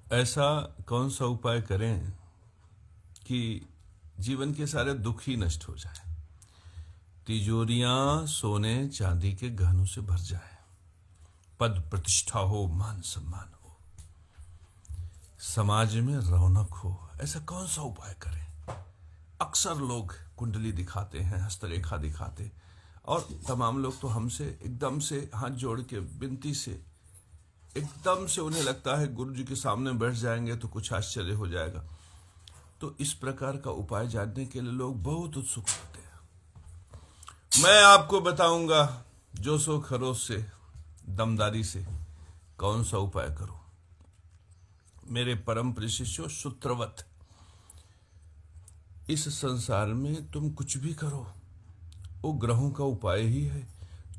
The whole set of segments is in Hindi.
ऐसा कौन सा उपाय करें कि जीवन के सारे दुख ही नष्ट हो जाए, तिजोरियां सोने चांदी के गहनों से भर जाए, पद प्रतिष्ठा हो, मान सम्मान हो, समाज में रौनक हो। ऐसा कौन सा उपाय करें? अक्सर लोग कुंडली दिखाते हैं, हस्तरेखा दिखाते, और तमाम लोग तो हमसे एकदम से हाथ जोड़ के विनती से एकदम से उन्हें लगता है गुरु जी के सामने बैठ जाएंगे तो कुछ आश्चर्य हो जाएगा। तो इस प्रकार का उपाय जानने के लिए लोग बहुत उत्सुक होते हैं। मैं आपको बताऊंगा जोशो खरोश से, दमदारी से कौन सा उपाय करो। मेरे परम प्रिय शिष्यों, सूत्रवत इस संसार में तुम कुछ भी करो वो ग्रहों का उपाय ही है।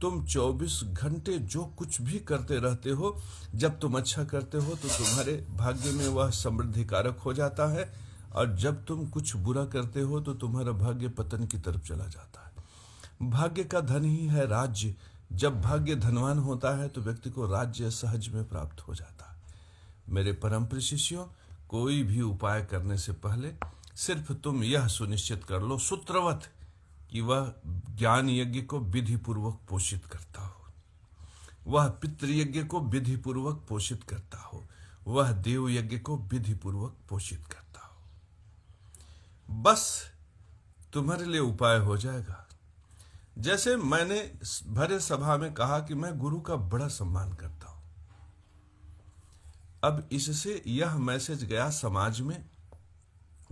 तुम 24 घंटे जो कुछ भी करते रहते हो, जब तुम अच्छा करते हो तो तुम्हारे भाग्य में वह समृद्धि कारक हो जाता है, और जब तुम कुछ बुरा करते हो तो तुम्हारा भाग्य पतन की तरफ चला जाता है। भाग्य का धन ही है राज्य। जब भाग्य धनवान होता है तो व्यक्ति को राज्य सहज में प्राप्त हो जाता है। मेरे परम प्रिय शिष्यों, कोई भी उपाय करने से पहले सिर्फ तुम यह सुनिश्चित कर लो सूत्रवत कि वह ज्ञान यज्ञ को विधि पूर्वक पोषित करता हो, वह पितृयज्ञ को विधि पूर्वक पोषित करता हो, वह देव यज्ञ को विधि पूर्वक पोषित करता हो। बस तुम्हारे लिए उपाय हो जाएगा। जैसे मैंने भरे सभा में कहा कि मैं गुरु का बड़ा सम्मान करता हूं, अब इससे यह मैसेज गया समाज में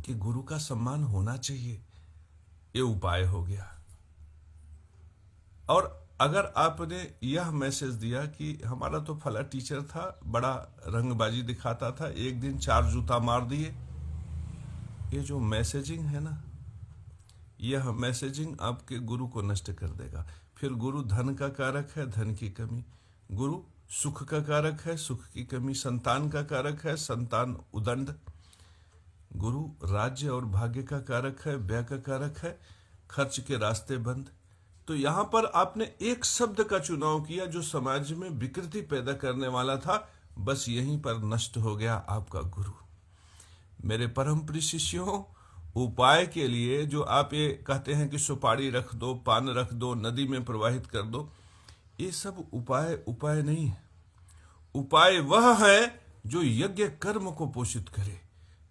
कि गुरु का सम्मान होना चाहिए, ये उपाय हो गया। और अगर आपने यह मैसेज दिया कि हमारा तो फला टीचर था, बड़ा रंगबाजी दिखाता था, एक दिन 4 जूता मार दिए, ये जो मैसेजिंग है ना, यह मैसेजिंग आपके गुरु को नष्ट कर देगा। फिर गुरु धन का कारक है, धन की कमी। गुरु सुख का कारक है, सुख की कमी। संतान का कारक है, संतान उदंड। गुरु राज्य और भाग्य का कारक है, व्यय का कारक है, खर्च के रास्ते बंद। तो यहां पर आपने एक शब्द का चुनाव किया जो समाज में विकृति पैदा करने वाला था, बस यहीं पर नष्ट हो गया आपका गुरु। मेरे परम प्रिय शिष्यों, उपाय के लिए जो आप ये कहते हैं कि सुपारी रख दो, पान रख दो, नदी में प्रवाहित कर दो, ये सब उपाय नहीं है। उपाय वह है जो यज्ञ कर्म को पोषित करे,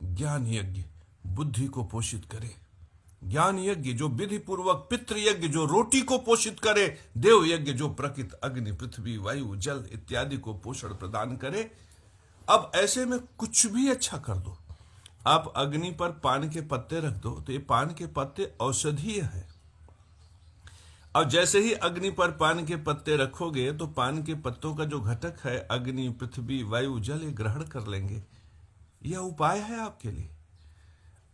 ज्ञान यज्ञ बुद्धि को पोषित करे, ज्ञान यज्ञ जो विधि पूर्वक, पितृ यज्ञ जो रोटी को पोषित करे, देव यज्ञ जो प्रकृति, अग्नि, पृथ्वी, वायु, जल इत्यादि को पोषण प्रदान करे। अब ऐसे में कुछ भी अच्छा कर दो। आप अग्नि पर पान के पत्ते रख दो तो ये पान के पत्ते औषधीय है। अब जैसे ही अग्नि पर पान के पत्ते रखोगे तो पान के पत्तों का जो घटक है, अग्नि, पृथ्वी, वायु, जल, ये ग्रहण कर लेंगे। यह उपाय है आपके लिए।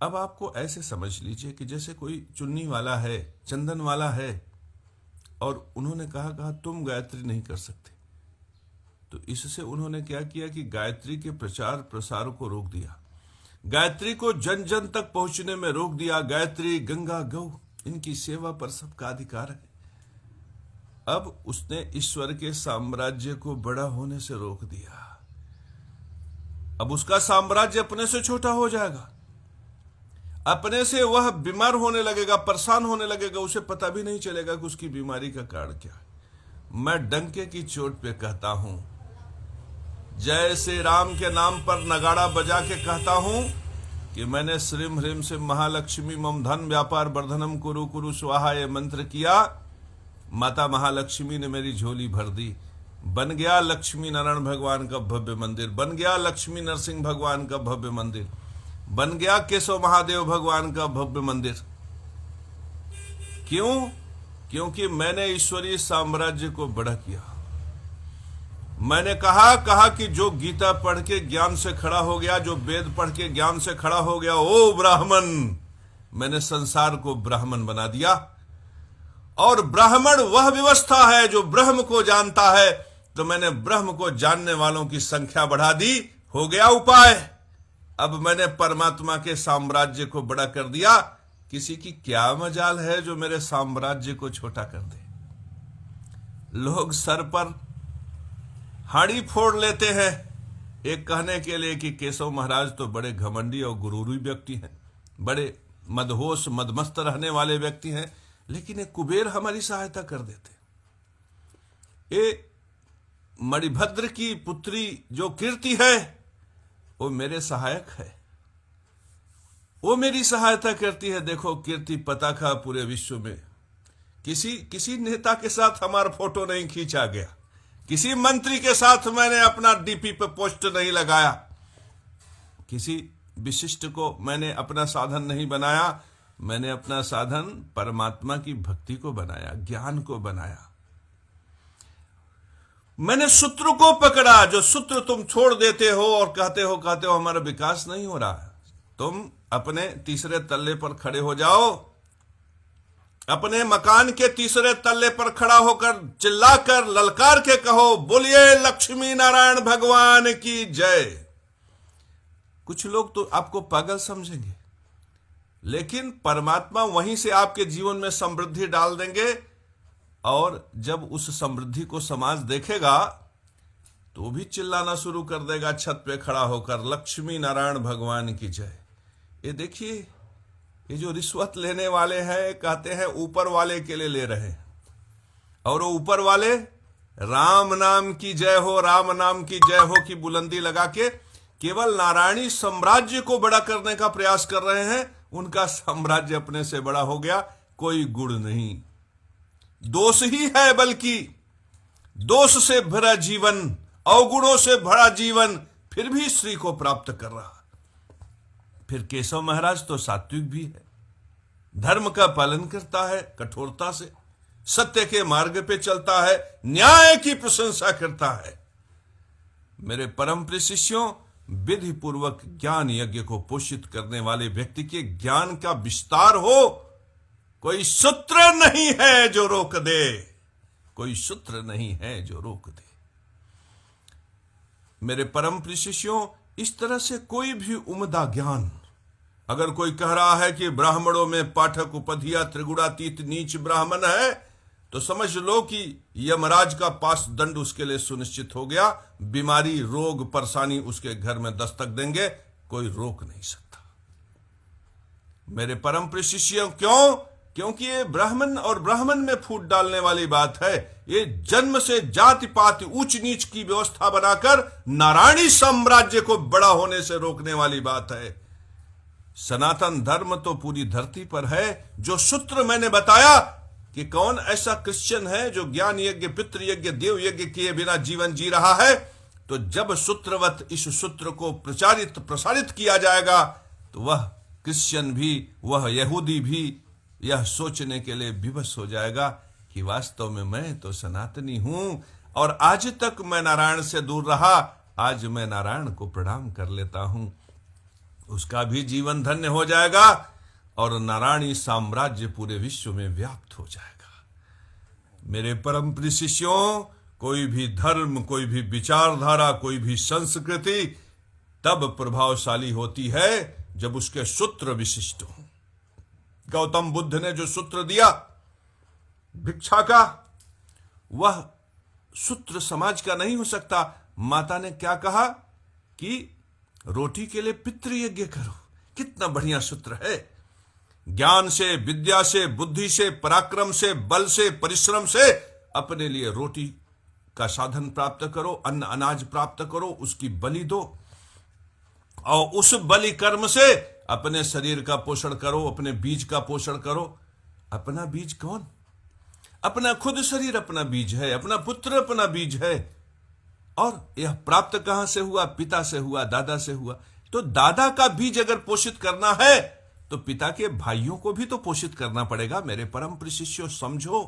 अब आपको ऐसे समझ लीजिए कि जैसे कोई चुन्नी वाला है, चंदन वाला है, और उन्होंने कहा तुम गायत्री नहीं कर सकते, तो इससे उन्होंने क्या किया कि गायत्री के प्रचार प्रसार को रोक दिया, गायत्री को जन जन तक पहुंचने में रोक दिया। गायत्री, गंगा, गौ, इनकी सेवा पर सबका अधिकार है। अब उसने ईश्वर के साम्राज्य को बड़ा होने से रोक दिया। अब उसका साम्राज्य अपने से छोटा हो जाएगा, अपने से वह बीमार होने लगेगा, परेशान होने लगेगा, उसे पता भी नहीं चलेगा कि उसकी बीमारी का कारण क्या है। मैं डंके की चोट पे कहता हूं, जय श्री राम के नाम पर नगाड़ा बजा के कहता हूं कि मैंने श्रीम ह्रीम से महालक्ष्मी मम धन व्यापार वर्धनम कुरु कुरु स्वाहा ये मंत्र किया, माता महालक्ष्मी ने मेरी झोली भर दी। बन गया लक्ष्मी नारायण भगवान का भव्य मंदिर, बन गया लक्ष्मी नरसिंह भगवान का भव्य मंदिर, बन गया केशव महादेव भगवान का भव्य मंदिर। क्यों? क्योंकि मैंने ईश्वरीय साम्राज्य को बड़ा किया। मैंने कहा कि जो गीता पढ़ के ज्ञान से खड़ा हो गया, जो वेद पढ़ के ज्ञान से खड़ा हो गया, ओ ब्राह्मण, मैंने संसार को ब्राह्मण बना दिया। और ब्राह्मण वह व्यवस्था है जो ब्रह्म को जानता है, तो मैंने ब्रह्म को जानने वालों की संख्या बढ़ा दी, हो गया उपाय। अब मैंने परमात्मा के साम्राज्य को बड़ा कर दिया। किसी की क्या मजाल है जो मेरे साम्राज्य को छोटा कर दे। लोग सर पर हाड़ी फोड़ लेते हैं एक कहने के लिए कि केशव महाराज तो बड़े घमंडी और गुरूरी व्यक्ति हैं, बड़े मदहोश मदमस्त रहने वाले व्यक्ति हैं, लेकिन एक कुबेर हमारी सहायता कर देते। ये मणिभद्र की पुत्री जो कीर्ति है वो मेरे सहायक है, वो मेरी सहायता करती है। देखो कीर्ति पताका पूरे विश्व में, किसी नेता के साथ हमारा फोटो नहीं खींचा गया, किसी मंत्री के साथ मैंने अपना डीपी पे पोस्ट नहीं लगाया, किसी विशिष्ट को मैंने अपना साधन नहीं बनाया। मैंने अपना साधन परमात्मा की भक्ति को बनाया, ज्ञान को बनाया। मैंने सूत्र को पकड़ा, जो सूत्र तुम छोड़ देते हो और कहते हो हमारा विकास नहीं हो रहा। तुम अपने तीसरे तल्ले पर खड़े हो जाओ, अपने मकान के तीसरे तल्ले पर खड़ा होकर चिल्लाकर ललकार के कहो, बोलिए लक्ष्मी नारायण भगवान की जय। कुछ लोग तो आपको पागल समझेंगे, लेकिन परमात्मा वहीं से आपके जीवन में समृद्धि डाल देंगे, और जब उस समृद्धि को समाज देखेगा तो भी चिल्लाना शुरू कर देगा छत पे खड़ा होकर, लक्ष्मी नारायण भगवान की जय। ये देखिए, ये जो रिश्वत लेने वाले हैं कहते हैं ऊपर वाले के लिए ले रहे हैं, और वो ऊपर वाले राम नाम की जय हो, राम नाम की जय हो की बुलंदी लगा के केवल नारायणी साम्राज्य को बड़ा करने का प्रयास कर रहे हैं। उनका साम्राज्य अपने से बड़ा हो गया, कोई गुण नहीं, दोष ही है, बल्कि दोष से भरा जीवन, अवगुणों से भरा जीवन, फिर भी श्री को प्राप्त कर रहा। फिर केशव महाराज तो सात्विक भी है, धर्म का पालन करता है कठोरता से, सत्य के मार्ग पे चलता है, न्याय की प्रशंसा करता है। मेरे परम प्रिय शिष्यों, विधि पूर्वक ज्ञान यज्ञ को पोषित करने वाले व्यक्ति के ज्ञान का विस्तार हो, कोई सूत्र नहीं है जो रोक दे, कोई सूत्र नहीं है जो रोक दे। मेरे परम प्रिय शिष्यों, इस तरह से कोई भी उम्दा ज्ञान, अगर कोई कह रहा है कि ब्राह्मणों में पाठक उपधिया त्रिगुणातीत नीच ब्राह्मण है, तो समझ लो कि यमराज का पास दंड उसके लिए सुनिश्चित हो गया। बीमारी, रोग, परेशानी उसके घर में दस्तक देंगे, कोई रोक नहीं सकता। मेरे परम प्रिय शिष्यों, क्यों? क्योंकि ये ब्राह्मण और ब्राह्मण में फूट डालने वाली बात है। ये जन्म से जाति पाति ऊंच नीच की व्यवस्था बनाकर नारायणी साम्राज्य को बड़ा होने से रोकने वाली बात है। सनातन धर्म तो पूरी धरती पर है। जो सूत्र मैंने बताया कि कौन ऐसा क्रिश्चियन है जो ज्ञान यज्ञ, पितृ यज्ञ, देव यज्ञ किए बिना जीवन जी रहा है, तो जब सूत्रवत इस सूत्र को प्रसारित किया जाएगा, तो वह क्रिश्चियन भी, वह यहूदी भी यह सोचने के लिए विवश हो जाएगा कि वास्तव में मैं तो सनातनी हूं, और आज तक मैं नारायण से दूर रहा, आज मैं नारायण को प्रणाम कर लेता हूं। उसका भी जीवन धन्य हो जाएगा और नारायणी साम्राज्य पूरे विश्व में व्याप्त हो जाएगा। मेरे परम प्रिय शिष्यों, कोई भी धर्म, कोई भी विचारधारा, कोई भी संस्कृति तब प्रभावशाली होती है जब उसके सूत्र विशिष्ट हों। गौतम बुद्ध ने जो सूत्र दिया भिक्षा का, वह सूत्र समाज का नहीं हो सकता। माता ने क्या कहा कि रोटी के लिए पितृयज्ञ करो, कितना बढ़िया सूत्र है। ज्ञान से, विद्या से, बुद्धि से, पराक्रम से, बल से, परिश्रम से अपने लिए रोटी का साधन प्राप्त करो, अन्न अनाज प्राप्त करो, उसकी बलि दो, और उस बलि कर्म से अपने शरीर का पोषण करो, अपने बीज का पोषण करो। अपना बीज कौन? अपना खुद शरीर अपना बीज है, अपना पुत्र अपना बीज है। और यह प्राप्त कहां से हुआ? पिता से हुआ, दादा से हुआ। तो दादा का बीज अगर पोषित करना है तो पिता के भाइयों को भी तो पोषित करना पड़ेगा। मेरे परम प्रिय शिष्यों, समझो।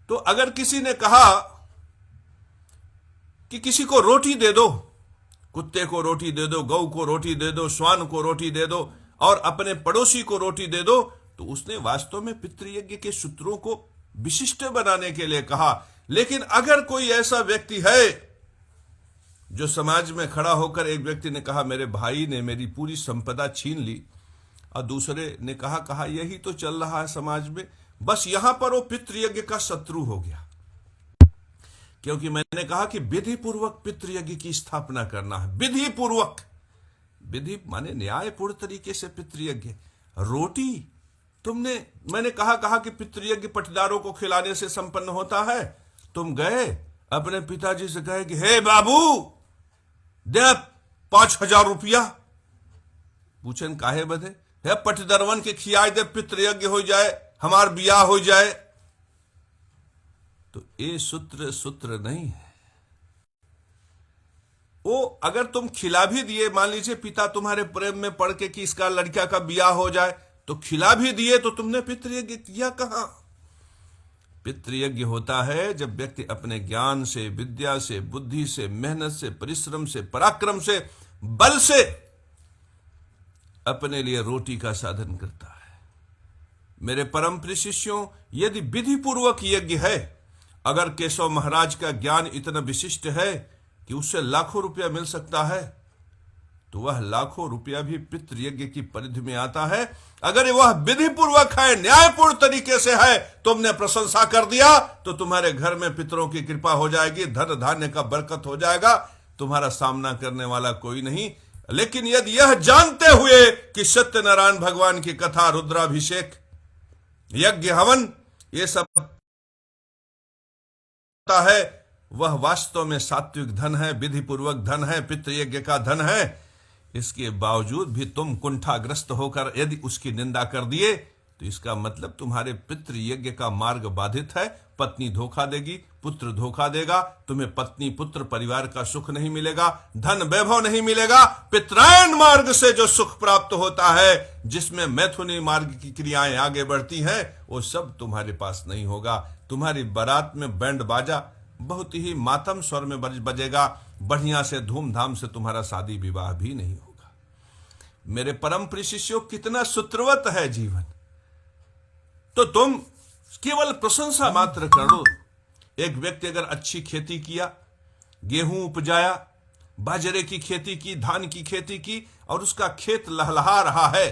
तो अगर किसी ने कहा कि किसी को रोटी दे दो, कुत्ते को रोटी दे दो, गौ को रोटी दे दो, श्वान को रोटी दे दो, और अपने पड़ोसी को रोटी दे दो, तो उसने वास्तव में पितृयज्ञ के सूत्रों को विशिष्ट बनाने के लिए कहा। लेकिन अगर कोई ऐसा व्यक्ति है जो समाज में खड़ा होकर, एक व्यक्ति ने कहा मेरे भाई ने मेरी पूरी संपदा छीन ली, और दूसरे ने कहा यही तो चल रहा है समाज में, बस यहां पर वो पितृयज्ञ का शत्रु हो गया। क्योंकि मैंने कहा कि विधि पूर्वक पितृयज्ञ की स्थापना करना है। विधि पूर्वक, विधि माने न्यायपूर्ण तरीके से पितृयज्ञ। रोटी तुमने, मैंने कहा कि पितृयज्ञ पटदारों को खिलाने से संपन्न होता है। तुम गए अपने पिताजी से कहे कि हे बाबू दे 5,000 रुपया। पूछन काहे बदे? हे पटदरवन के खियाए दे, पितृयज्ञ हो जाए, हमार बियाह हो जाए। तो ये सूत्र नहीं है। वो अगर तुम खिला भी दिए, मान लीजिए पिता तुम्हारे प्रेम में पड़ के कि इसका लड़का का बियाह हो जाए, तो खिला भी दिए, तो तुमने पितृयज्ञ किया कहां? पितृयज्ञ होता है जब व्यक्ति अपने ज्ञान से, विद्या से, बुद्धि से, मेहनत से, परिश्रम से, पराक्रम से, बल से अपने लिए रोटी का साधन करता है। मेरे परम प्रिय शिष्यों, यदि विधि पूर्वक यज्ञ है, अगर केशव महाराज का ज्ञान इतना विशिष्ट है कि उससे लाखों रुपया मिल सकता है, तो वह लाखों रुपया भी पितृयज्ञ की परिधि में आता है। अगर वह विधि पूर्वक है, न्यायपूर्ण तरीके से है, तुमने प्रशंसा कर दिया, तो तुम्हारे घर में पितरों की कृपा हो जाएगी, धन धान्य का बरकत हो जाएगा, तुम्हारा सामना करने वाला कोई नहीं। लेकिन यदि यह जानते हुए कि सत्यनारायण भगवान की कथा, रुद्राभिषेक, यज्ञ, हवन, ये सब है, वह वास्तव में सात्विक धन है, विधि पूर्वक धन है, पितृयज्ञ का धन है, इसके बावजूद भी तुम कुंठाग्रस्त होकर यदि उसकी निंदा कर दिए, तो इसका मतलब तुम्हारे पितृयज्ञ का मार्ग बाधित है। पत्नी धोखा देगी, पुत्र धोखा देगा, तुम्हें पत्नी, पुत्र, परिवार का सुख नहीं मिलेगा, धन वैभव नहीं मिलेगा। पितरायण मार्ग से जो सुख प्राप्त होता है, जिसमें मैथुनी मार्ग की क्रियाएं आगे बढ़ती हैं, वो सब तुम्हारे पास नहीं होगा। तुम्हारी बारात में बैंड बाजा बहुत ही मातम स्वर में बजेगा, बढ़िया से धूमधाम से तुम्हारा शादी विवाह भी नहीं होगा। मेरे परम प्रिय शिष्यों, कितना सूत्रवत है जीवन। तो तुम केवल प्रशंसा मात्र करो। एक व्यक्ति अगर अच्छी खेती किया, गेहूं उपजाया, बाजरे की खेती की, धान की खेती की, और उसका खेत लहलहा रहा है,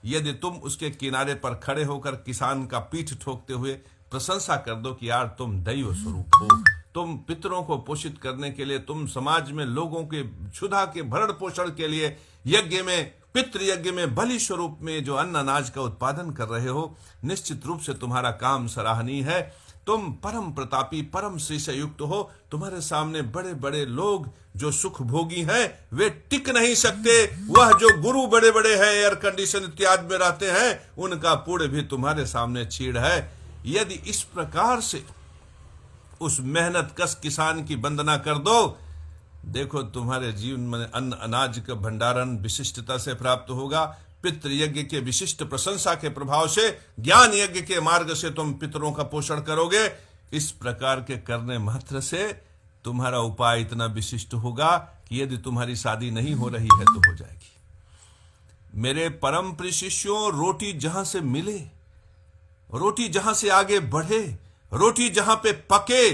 यदि तुम उसके किनारे पर खड़े होकर किसान का पीठ ठोकते हुए प्रशंसा कर दो कि यार तुम दैव स्वरूप हो, तुम पितरों को पोषित करने के लिए, तुम समाज में लोगों के क्षुधा के भरण पोषण के लिए यज्ञ में, पितृयज्ञ में बलि स्वरूप में जो अन्न अनाज का उत्पादन कर रहे हो, निश्चित रूप से तुम्हारा काम सराहनीय है। तुम परम प्रतापी, परम श्री से युक्त हो। तुम्हारे सामने बड़े बड़े लोग जो सुख भोगी हैं, वे टिक नहीं सकते। वह जो गुरु बड़े बड़े हैं, एयर कंडीशन इत्यादि में रहते हैं, उनका पुण्य भी तुम्हारे सामने छीड़ है। यदि इस प्रकार से उस मेहनत कश किसान की वंदना कर दो, देखो तुम्हारे जीवन में अन्न अनाज का भंडारण विशिष्टता से प्राप्त होगा। पितृयज्ञ के विशिष्ट प्रशंसा के प्रभाव से, ज्ञान यज्ञ के मार्ग से तुम पितरों का पोषण करोगे। इस प्रकार के करने मात्र से तुम्हारा उपाय इतना विशिष्ट होगा कि यदि तुम्हारी शादी नहीं हो रही है तो हो जाएगी। मेरे परम प्रिय शिष्यों, रोटी जहां से मिले, रोटी जहां से आगे बढ़े, रोटी जहां पे पके,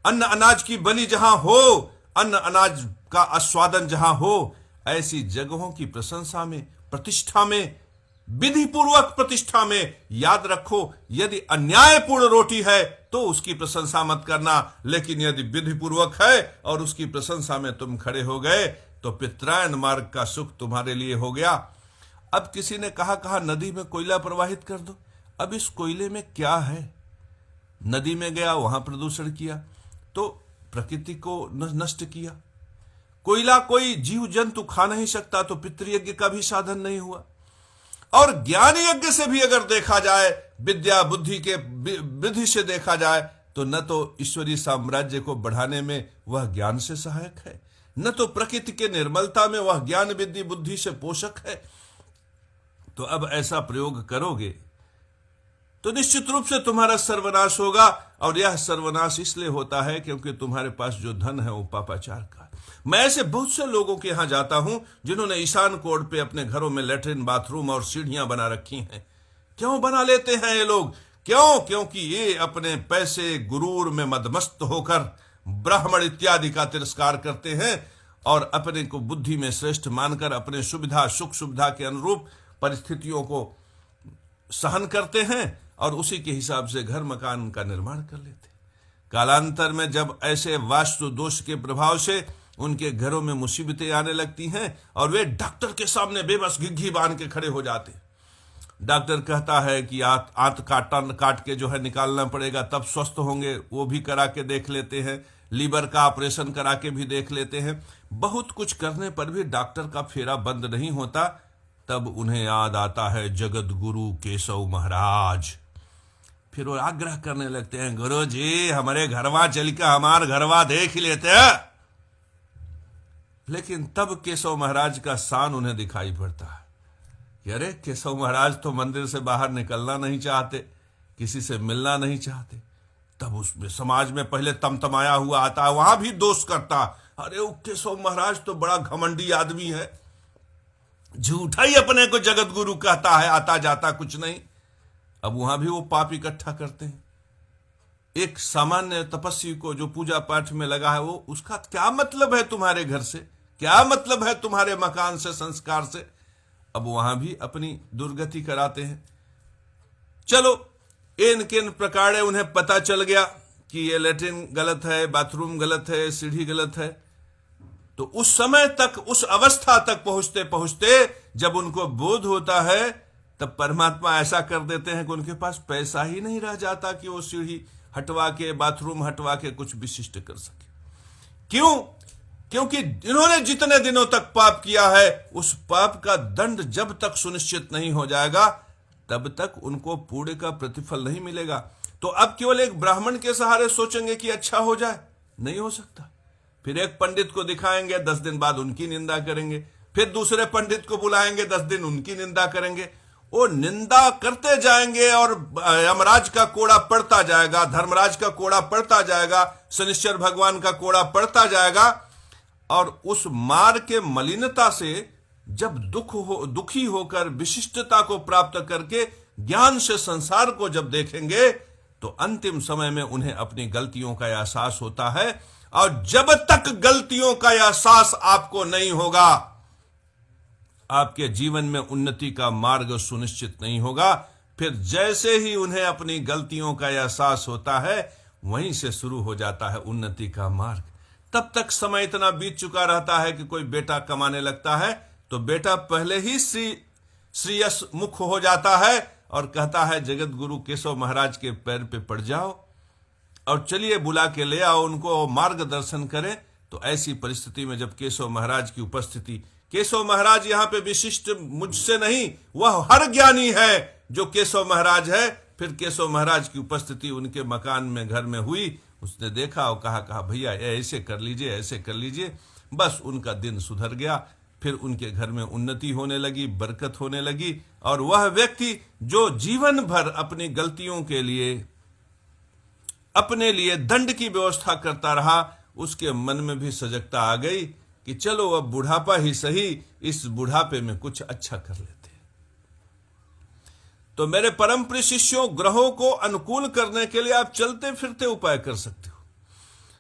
अन्न अनाज की बलि जहां हो, अन्न अनाज का आस्वादन जहां हो, ऐसी जगहों की प्रशंसा में, प्रतिष्ठा में, विधि पूर्वक प्रतिष्ठा में, याद रखो, यदि अन्यायपूर्ण रोटी है तो उसकी प्रशंसा मत करना। लेकिन यदि विधि पूर्वक है और उसकी प्रशंसा में तुम खड़े हो गए, तो पितरायण मार्ग का सुख तुम्हारे लिए हो गया। अब किसी ने कहा नदी में कोयला प्रवाहित कर दो। अब इस कोयले में क्या है? नदी में गया, वहां प्रदूषण किया, तो प्रकृति को नष्ट किया। कोयला कोई जीव जंतु खा नहीं सकता, तो पितृयज्ञ का भी साधन नहीं हुआ। और ज्ञान यज्ञ से भी अगर देखा जाए, विद्या बुद्धि के विधि से देखा जाए, तो न तो ईश्वरीय साम्राज्य को बढ़ाने में वह ज्ञान से सहायक है, न तो प्रकृति के निर्मलता में वह ज्ञान विद्या बुद्धि से पोषक है। तो अब ऐसा प्रयोग करोगे तो निश्चित रूप से तुम्हारा सर्वनाश होगा। और यह सर्वनाश इसलिए होता है क्योंकि तुम्हारे पास जो धन है वो पापाचार का। मैं ऐसे बहुत से लोगों के यहां जाता हूं जिन्होंने ईशान कोण पे अपने घरों में लेटरिन, बाथरूम और सीढ़ियां बना रखी हैं। क्यों बना लेते हैं ये लोग? क्यों? क्योंकि ये अपने पैसे गुरूर में मदमस्त होकर ब्राह्मण इत्यादि का तिरस्कार करते हैं और अपने को बुद्धि में श्रेष्ठ मानकर अपने सुविधा, सुख सुविधा के अनुरूप परिस्थितियों को सहन करते हैं और उसी के हिसाब से घर मकान का निर्माण कर लेते हैं। कालांतर में जब ऐसे वास्तु दोष के प्रभाव से उनके घरों में मुसीबतें आने लगती हैं और वे डॉक्टर के सामने बेबस घिघी बांध के खड़े हो जाते हैं। डॉक्टर कहता है कि आंत काट के जो है निकालना पड़ेगा तब स्वस्थ होंगे, वो भी करा के देख लेते हैं, लीवर का ऑपरेशन करा के भी देख लेते हैं। बहुत कुछ करने पर भी डॉक्टर का फेरा बंद नहीं होता। तब उन्हें याद आता है जगत गुरु केशव महाराज। फिर वो आग्रह करने लगते हैं, गुरु जी हमारे घरवा चल के हमार घरवा देख लेते हैं। लेकिन तब केशव महाराज का शान उन्हें दिखाई पड़ता है कि अरे केशव महाराज तो मंदिर से बाहर निकलना नहीं चाहते, किसी से मिलना नहीं चाहते। तब उसमें समाज में पहले तमतमाया हुआ आता है, वहां भी दोष करता, अरे वो केशव महाराज तो बड़ा घमंडी आदमी है, झूठा ही अपने को जगत गुरु कहता है, आता जाता कुछ नहीं। अब वहां भी वो पाप इकट्ठा करते हैं। एक सामान्य तपस्वी को जो पूजा पाठ में लगा है, वो उसका क्या मतलब है तुम्हारे घर से, क्या मतलब है तुम्हारे मकान से, संस्कार से। अब वहां भी अपनी दुर्गति कराते हैं। चलो इन किन प्रकार उन्हें पता चल गया कि ये लैट्रिन गलत है, बाथरूम गलत है, सीढ़ी गलत है, तो उस समय तक, उस अवस्था तक पहुंचते पहुंचते जब उनको बोध होता है, तब परमात्मा ऐसा कर देते हैं कि उनके पास पैसा ही नहीं रह जाता कि वो सीढ़ी हटवा के, बाथरूम हटवा के कुछ विशिष्ट कर सके। क्यों? क्योंकि इन्होंने जितने दिनों तक पाप किया है, उस पाप का दंड जब तक सुनिश्चित नहीं हो जाएगा तब तक उनको पुण्य का प्रतिफल नहीं मिलेगा। तो अब केवल एक ब्राह्मण के सहारे सोचेंगे कि अच्छा हो जाए, नहीं हो सकता। फिर एक पंडित को दिखाएंगे, 10 दिन बाद उनकी निंदा करेंगे, फिर दूसरे पंडित को बुलाएंगे, 10 दिन उनकी निंदा करेंगे। वो निंदा करते जाएंगे और यमराज का कोड़ा पड़ता जाएगा, धर्मराज का कोड़ा पड़ता जाएगा, शनिश्चर भगवान का कोड़ा पड़ता जाएगा। और उस मार के मलिनता से जब दुखी होकर विशिष्टता को प्राप्त करके ज्ञान से संसार को जब देखेंगे, तो अंतिम समय में उन्हें अपनी गलतियों का एहसास होता है। और जब तक गलतियों का एहसास आपको नहीं होगा, आपके जीवन में उन्नति का मार्ग सुनिश्चित नहीं होगा। फिर जैसे ही उन्हें अपनी गलतियों का एहसास होता है, वहीं से शुरू हो जाता है उन्नति का मार्ग। तब तक समय इतना बीत चुका रहता है कि कोई बेटा कमाने लगता है तो बेटा पहले ही श्रेयस मुख हो जाता है और कहता है जगत गुरु केशव महाराज के पैर पे पड़ जाओ और चलिए बुला के ले आओ उनको, मार्गदर्शन करें। तो ऐसी परिस्थिति में जब केशव महाराज की उपस्थिति, केशव महाराज यहाँ पे विशिष्ट मुझसे नहीं, वह हर ज्ञानी है जो केशव महाराज है। फिर केशव महाराज की उपस्थिति उनके मकान में, घर में हुई। उसने देखा और कहा भैया ऐसे कर लीजिए, ऐसे कर लीजिए। बस उनका दिन सुधर गया। फिर उनके घर में उन्नति होने लगी, बरकत होने लगी। और वह व्यक्ति जो जीवन भर अपनी गलतियों के लिए, अपने लिए दंड की व्यवस्था करता रहा, उसके मन में भी सजगता आ गई कि चलो अब बुढ़ापा ही सही, इस बुढ़ापे में कुछ अच्छा कर लेते। तो मेरे परम प्रिय शिष्यों, ग्रहों को अनुकूल करने के लिए आप चलते फिरते उपाय कर सकते हो।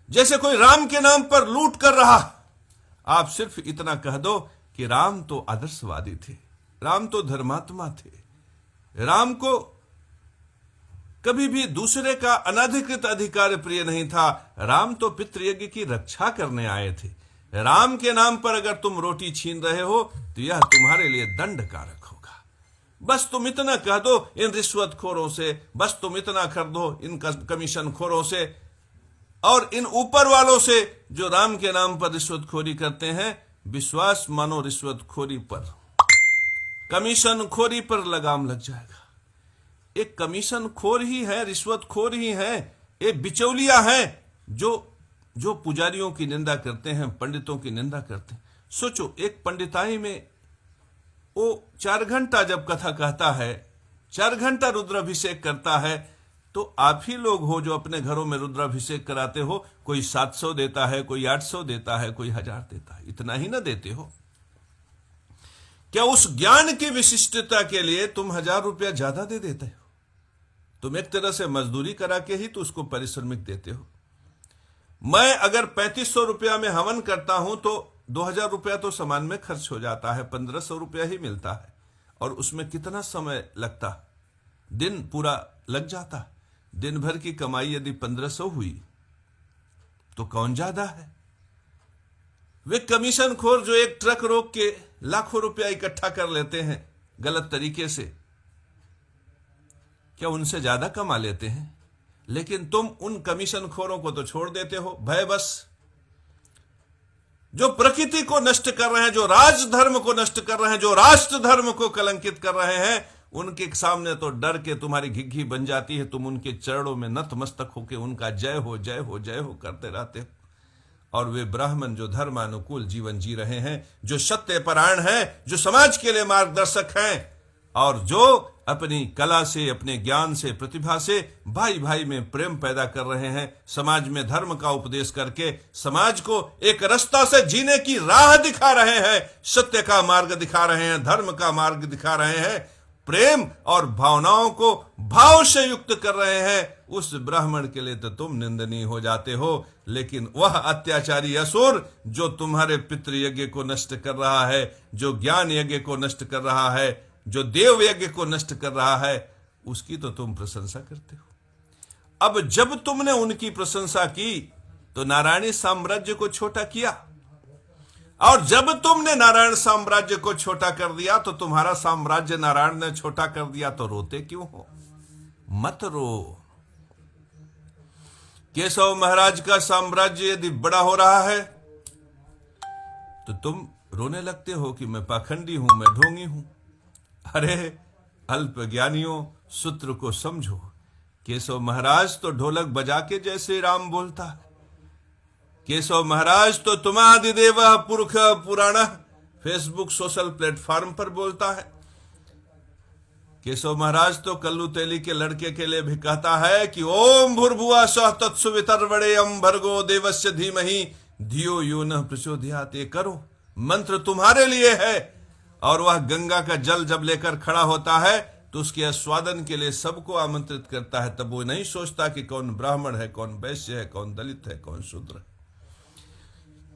जैसे कोई राम के नाम पर लूट कर रहा, आप सिर्फ इतना कह दो कि राम तो आदर्शवादी थे, राम तो धर्मात्मा थे, राम को कभी भी दूसरे का अनधिकृत अधिकार प्रिय नहीं था, राम तो पितृयज्ञ की रक्षा करने आए थे। राम के नाम पर अगर तुम रोटी छीन रहे हो तो यह तुम्हारे लिए दंड कारक होगा। बस तुम इतना कह दो इन रिश्वतखोरों से, बस तुम इतना कर दो इन कमीशन खोरों से और इन ऊपर वालों से जो राम के नाम पर रिश्वतखोरी करते हैं। विश्वास मानो रिश्वतखोरी पर, कमीशन खोरी पर लगाम लग जाएगा। एक कमीशन खोर ही है, रिश्वत खोर ही है, एक बिचौलिया है जो पुजारियों की निंदा करते हैं, पंडितों की निंदा करते हैं। सोचो, एक पंडिताई में वो 4 घंटा जब कथा कहता है, 4 घंटा रुद्राभिषेक करता है, तो आप ही लोग हो जो अपने घरों में रुद्राभिषेक कराते हो। कोई 700 देता है, कोई 800 देता है, कोई 1000 देता है, इतना ही ना देते हो क्या? उस ज्ञान की विशिष्टता के लिए तुम 1000 रुपया ज्यादा दे देते हो। तुम एक तरह से मजदूरी करा के ही तो उसको पारिश्रमिक देते हो। मैं अगर 3500 रुपया में हवन करता हूं तो 2000 रुपया तो सामान में खर्च हो जाता है, 1500 रुपया ही मिलता है। और उसमें कितना समय लगता, दिन पूरा लग जाता। दिन भर की कमाई यदि 1500 हुई तो कौन ज्यादा है? वे कमीशन खोर जो एक ट्रक रोक के लाखों रुपया इकट्ठा कर लेते हैं गलत तरीके से, क्या उनसे ज्यादा कमा लेते हैं? लेकिन तुम उन कमीशन खोरों को तो छोड़ देते हो भय बस। जो प्रकृति को नष्ट कर रहे हैं, जो राजधर्म को नष्ट कर रहे हैं, जो राष्ट्र धर्म को कलंकित कर रहे हैं, उनके सामने तो डर के तुम्हारी घिघी बन जाती है। तुम उनके चरणों में नतमस्तक होकर उनका जय हो जय हो जय हो करते रहते हो। और वे ब्राह्मण जो धर्मानुकूल जीवन जी रहे हैं, जो सत्य परायण हैं, जो समाज के लिए मार्गदर्शक हैं, और जो अपनी कला से, अपने ज्ञान से, प्रतिभा से भाई भाई में प्रेम पैदा कर रहे हैं, समाज में धर्म का उपदेश करके समाज को एक रास्ता से जीने की राह दिखा रहे हैं, सत्य का मार्ग दिखा रहे हैं, धर्म का मार्ग दिखा रहे हैं, प्रेम और भावनाओं को भाव से युक्त कर रहे हैं, उस ब्राह्मण के लिए तो तुम निंदनीय हो जाते हो। लेकिन वह अत्याचारी असुर जो तुम्हारे पितृयज्ञ को नष्ट कर रहा है, जो ज्ञान यज्ञ को नष्ट कर रहा है, जो देव यज्ञ को नष्ट कर रहा है, उसकी तो तुम प्रशंसा करते हो। अब जब तुमने उनकी प्रशंसा की तो नारायणी साम्राज्य को छोटा किया, और जब तुमने नारायण साम्राज्य को छोटा कर दिया तो तुम्हारा साम्राज्य नारायण ने छोटा कर दिया, तो रोते क्यों हो? मत रो। केशव महाराज का साम्राज्य यदि बड़ा हो रहा है तो तुम रोने लगते हो कि मैं पाखंडी हूं, मैं ढोंगी हूं। अरे अल्पज्ञानियों, सूत्र को समझो। केशव महाराज तो ढोलक बजा के जैसे राम बोलता है। केशव महाराज तो तुमादिदेव पुरख पुराण फेसबुक सोशल प्लेटफॉर्म पर बोलता है। केशव महाराज तो कल्लू तेली के लड़के के लिए भी कहता है कि ओम भूर्भुवः स्वः तत्सवितुर्वरेण्यं भर्गो देवस्य धीमहि धियो यो नः प्रचोदयात्। ये करो, मंत्र तुम्हारे लिए है। और वह गंगा का जल जब लेकर खड़ा होता है तो उसके आस्वादन के लिए सबको आमंत्रित करता है। तब वो नहीं सोचता कि कौन ब्राह्मण है, कौन वैश्य है, कौन दलित है, कौन शूद्र है।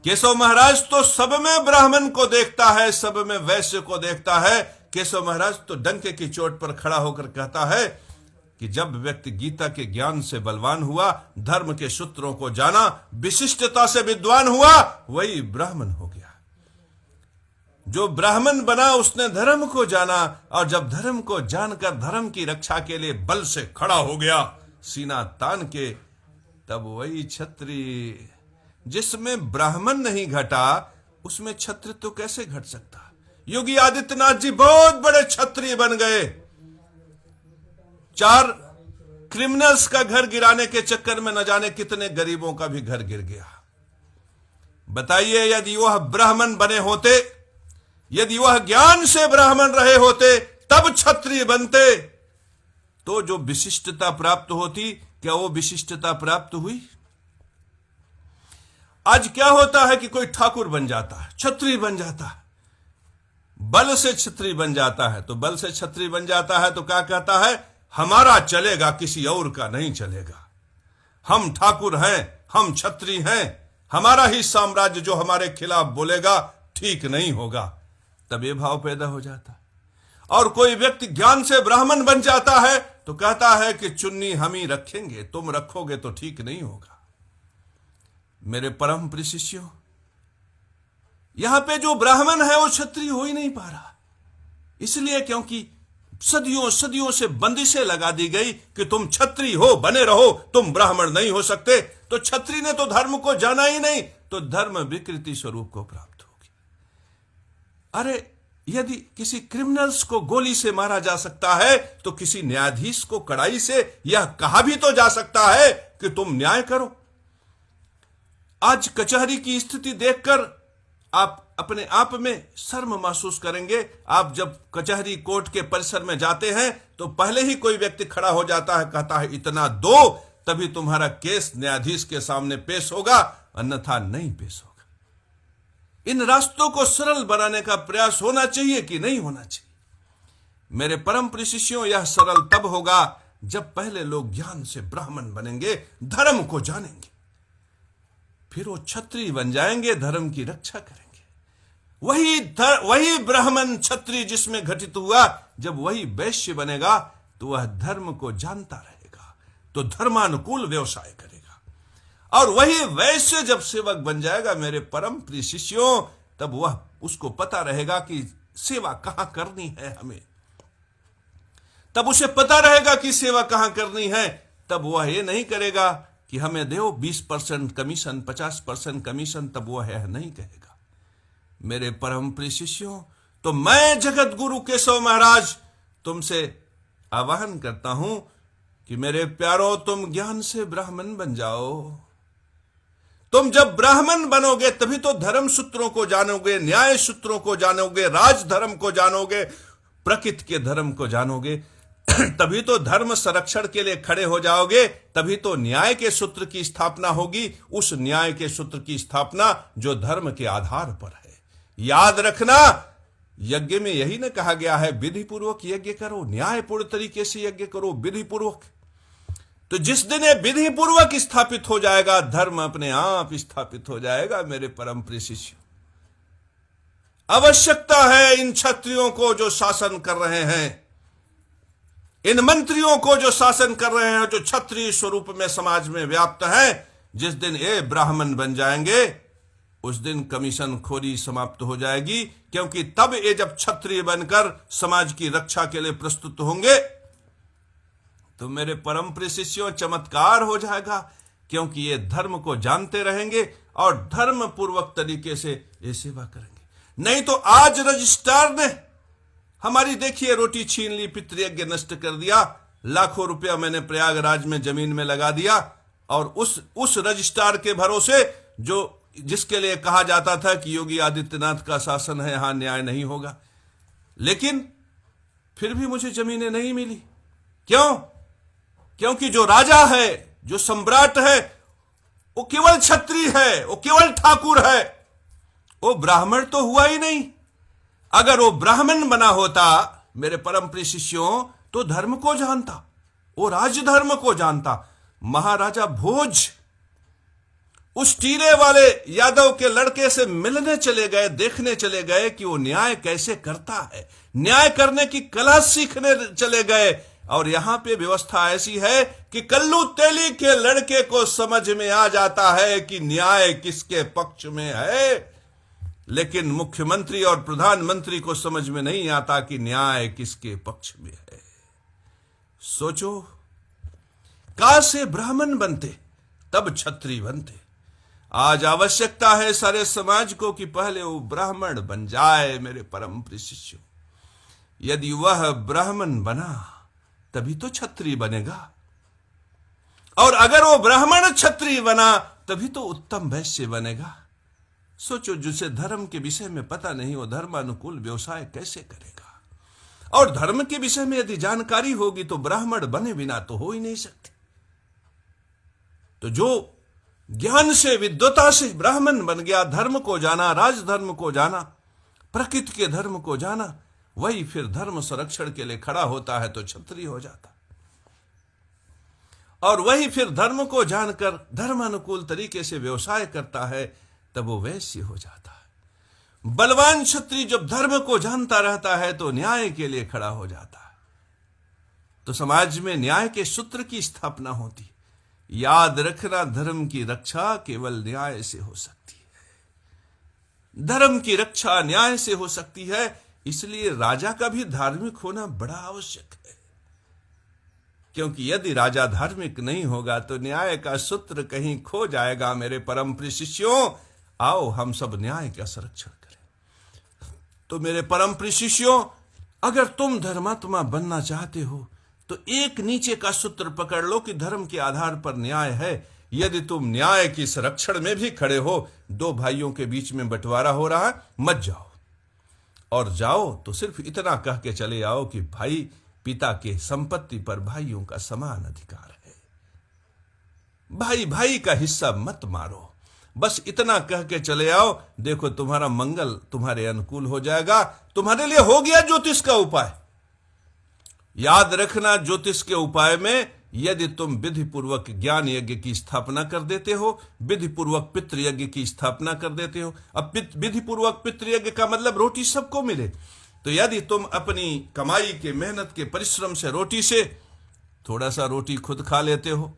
केशव महाराज तो सब में ब्राह्मण को देखता है, सब में वैश्य को देखता है। केशव महाराज तो डंके की चोट पर खड़ा होकर कहता है कि जब व्यक्ति गीता के ज्ञान से बलवान हुआ, धर्म के सूत्रों को जाना, विशिष्टता से विद्वान हुआ, वही ब्राह्मण हो गया। जो ब्राह्मण बना उसने धर्म को जाना, और जब धर्म को जानकर धर्म की रक्षा के लिए बल से खड़ा हो गया सीना तान के, तब वही क्षत्रिय जिसमें ब्राह्मण नहीं घटा उसमें क्षत्रिय तो कैसे घट सकता? योगी आदित्यनाथ जी बहुत बड़े क्षत्रिय बन गए। 4 क्रिमिनल्स का घर गिराने के चक्कर में न जाने कितने गरीबों का भी घर गिर गया। बताइए, यदि वह ब्राह्मण बने होते, यदि वह ज्ञान से ब्राह्मण रहे होते, तब क्षत्रिय बनते, तो जो विशिष्टता प्राप्त होती, क्या वो विशिष्टता प्राप्त हुई? आज क्या होता है कि कोई ठाकुर बन जाता है, क्षत्रिय बन जाता है, बल से क्षत्रिय बन जाता है। तो बल से क्षत्रिय बन जाता है तो क्या कहता है? हमारा चलेगा, किसी और का नहीं चलेगा। हम ठाकुर हैं, हम क्षत्रिय हैं, हमारा ही साम्राज्य जो हमारे खिलाफ बोलेगा ठीक नहीं होगा। तब ये भाव पैदा हो जाता है। और कोई व्यक्ति ज्ञान से ब्राह्मण बन जाता है तो कहता है कि चुन्नी हम ही रखेंगे, तुम रखोगे तो ठीक नहीं होगा। मेरे परम प्रिय शिष्यों, यहां पे जो ब्राह्मण है वो क्षत्रिय हो ही नहीं पा रहा। इसलिए क्योंकि सदियों सदियों से बंदिशें लगा दी गई कि तुम क्षत्रिय हो, बने रहो, तुम ब्राह्मण नहीं हो सकते। तो क्षत्रिय ने तो धर्म को जाना ही नहीं, तो धर्म विकृति स्वरूप को प्राप्त होगी। अरे यदि किसी क्रिमिनल्स को गोली से मारा जा सकता है तो किसी न्यायाधीश को कड़ाई से यह कहा भी तो जा सकता है कि तुम न्याय करो। आज कचहरी की स्थिति देखकर आप अपने आप में शर्म महसूस करेंगे। आप जब कचहरी कोर्ट के परिसर में जाते हैं तो पहले ही कोई व्यक्ति खड़ा हो जाता है, कहता है इतना दो, तभी तुम्हारा केस न्यायाधीश के सामने पेश होगा, अन्यथा नहीं पेश होगा। इन रास्तों को सरल बनाने का प्रयास होना चाहिए कि नहीं होना चाहिए? मेरे परम प्रिय शिष्यों, यह सरल तब होगा जब पहले लोग ज्ञान से ब्राह्मण बनेंगे, धर्म को जानेंगे, फिर वो क्षत्रिय बन जाएंगे, धर्म की रक्षा करेंगे। वही ब्राह्मण क्षत्रिय जिसमें घटित हुआ, जब वही वैश्य बनेगा तो वह धर्म को जानता रहेगा, तो धर्मानुकूल व्यवसाय करेगा। और वही वैश्य जब सेवक बन जाएगा मेरे परम प्रिय शिष्यों, तब वह उसको पता रहेगा कि सेवा कहां करनी है हमें। तब उसे पता रहेगा कि सेवा कहां करनी है। तब वह ये नहीं करेगा कि हमें दो 20% कमीशन, 50% कमीशन, तब वह है नहीं कहेगा। मेरे परम प्रिय शिष्यों, तो मैं जगत गुरु केशव महाराज तुमसे आह्वान करता हूं कि मेरे प्यारो, तुम ज्ञान से ब्राह्मण बन जाओ। तुम जब ब्राह्मण बनोगे तभी तो धर्म सूत्रों को जानोगे, न्याय सूत्रों को जानोगे, राजधर्म को जानोगे, प्रकृति के धर्म को जानोगे। तभी तो धर्म संरक्षण के लिए खड़े हो जाओगे। तभी तो न्याय के सूत्र की स्थापना होगी, उस न्याय के सूत्र की स्थापना जो धर्म के आधार पर है। याद रखना, यज्ञ में यही न कहा गया है विधि पूर्वक यज्ञ करो, न्यायपूर्ण तरीके से यज्ञ करो, विधि पूर्वक। तो जिस दिन ये विधि पूर्वक स्थापित हो जाएगा, धर्म अपने आप स्थापित हो जाएगा। मेरे परम प्रिय शिष्य, आवश्यकता है इन क्षत्रियों को जो शासन कर रहे हैं, इन मंत्रियों को जो शासन कर रहे हैं, जो क्षत्रिय स्वरूप में समाज में व्याप्त है, जिस दिन ये ब्राह्मण बन जाएंगे उस दिन कमीशन खोरी समाप्त हो जाएगी। क्योंकि तब ये जब क्षत्रिय बनकर समाज की रक्षा के लिए प्रस्तुत होंगे तो मेरे परम प्रिय शिष्यों चमत्कार हो जाएगा। क्योंकि ये धर्म को जानते रहेंगे और धर्म पूर्वक तरीके से ये सेवा करेंगे। नहीं तो आज रजिस्ट्रार ने हमारी देखिए रोटी छीन ली, पितृयज्ञ नष्ट कर दिया, लाखों रुपया मैंने प्रयागराज में जमीन में लगा दिया, और उस रजिस्ट्रार के भरोसे जो जिसके लिए कहा जाता था कि योगी आदित्यनाथ का शासन है, यहां न्याय नहीं होगा, लेकिन फिर भी मुझे जमीनें नहीं मिली। क्यों? क्योंकि जो राजा है, जो सम्राट है, वो केवल क्षत्रिय है, वो केवल ठाकुर है, वो ब्राह्मण तो हुआ ही नहीं। अगर वो ब्राह्मण बना होता मेरे परम प्रिय शिष्यों, तो धर्म को जानता, वो राजधर्म को जानता। महाराजा भोज उस टीले वाले यादव के लड़के से मिलने चले गए, देखने चले गए कि वो न्याय कैसे करता है, न्याय करने की कला सीखने चले गए। और यहां पे व्यवस्था ऐसी है कि कल्लू तेली के लड़के को समझ में आ जाता है कि न्याय किसके पक्ष में है, लेकिन मुख्यमंत्री और प्रधानमंत्री को समझ में नहीं आता कि न्याय किसके पक्ष में है। सोचो, कासे ब्राह्मण बनते तब क्षत्रिय बनते। आज आवश्यकता है सारे समाज को कि पहले वो ब्राह्मण बन जाए। मेरे परम प्रिय शिष्यों, यदि वह ब्राह्मण बना तभी तो क्षत्रिय बनेगा, और अगर वो ब्राह्मण क्षत्रिय बना तभी तो उत्तम वैश्य बनेगा। सोचो, जिसे धर्म के विषय में पता नहीं वो धर्मानुकूल व्यवसाय कैसे करेगा? और धर्म के विषय में यदि जानकारी होगी तो ब्राह्मण बने बिना तो हो ही नहीं सकती। तो जो ज्ञान से, विद्वता से ब्राह्मण बन गया, धर्म को जाना, राजधर्म को जाना, प्रकृति के धर्म को जाना, वही फिर धर्म संरक्षण के लिए खड़ा होता है तो क्षत्रिय हो जाता, और वही फिर धर्म को जानकर धर्मानुकूल तरीके से व्यवसाय करता है तब वो वैश्य हो जाता है। बलवान क्षत्रिय जब धर्म को जानता रहता है तो न्याय के लिए खड़ा हो जाता है, तो समाज में न्याय के सूत्र की स्थापना होती। याद रखना, धर्म की रक्षा केवल न्याय से हो सकती है, धर्म की रक्षा न्याय से हो सकती है। इसलिए राजा का भी धार्मिक होना बड़ा आवश्यक है, क्योंकि यदि राजा धार्मिक नहीं होगा तो न्याय का सूत्र कहीं खो जाएगा। मेरे परम प्रिय शिष्यों, आओ हम सब न्याय का संरक्षण करें। तो मेरे परम प्रिय शिष्यों, अगर तुम धर्मात्मा बनना चाहते हो तो एक नीचे का सूत्र पकड़ लो कि धर्म के आधार पर न्याय है। यदि तुम न्याय की संरक्षण में भी खड़े हो, दो भाइयों के बीच में बंटवारा हो रहा है, मत जाओ, और जाओ तो सिर्फ इतना कह के चले आओ कि भाई पिता के संपत्ति पर भाइयों का समान अधिकार है, भाई भाई का हिस्सा मत मारो। बस इतना कह के चले आओ, देखो तुम्हारा मंगल तुम्हारे अनुकूल हो जाएगा। तुम्हारे लिए हो गया ज्योतिष का उपाय। याद रखना, ज्योतिष के उपाय में यदि तुम विधि पूर्वक ज्ञान यज्ञ की स्थापना कर देते हो, विधि पूर्वक पितृयज्ञ की स्थापना कर देते हो। अब विधि पूर्वक पितृयज्ञ का मतलब रोटी सबको मिले। तो यदि तुम अपनी कमाई के, मेहनत के, परिश्रम से, रोटी से थोड़ा सा रोटी खुद खा लेते हो,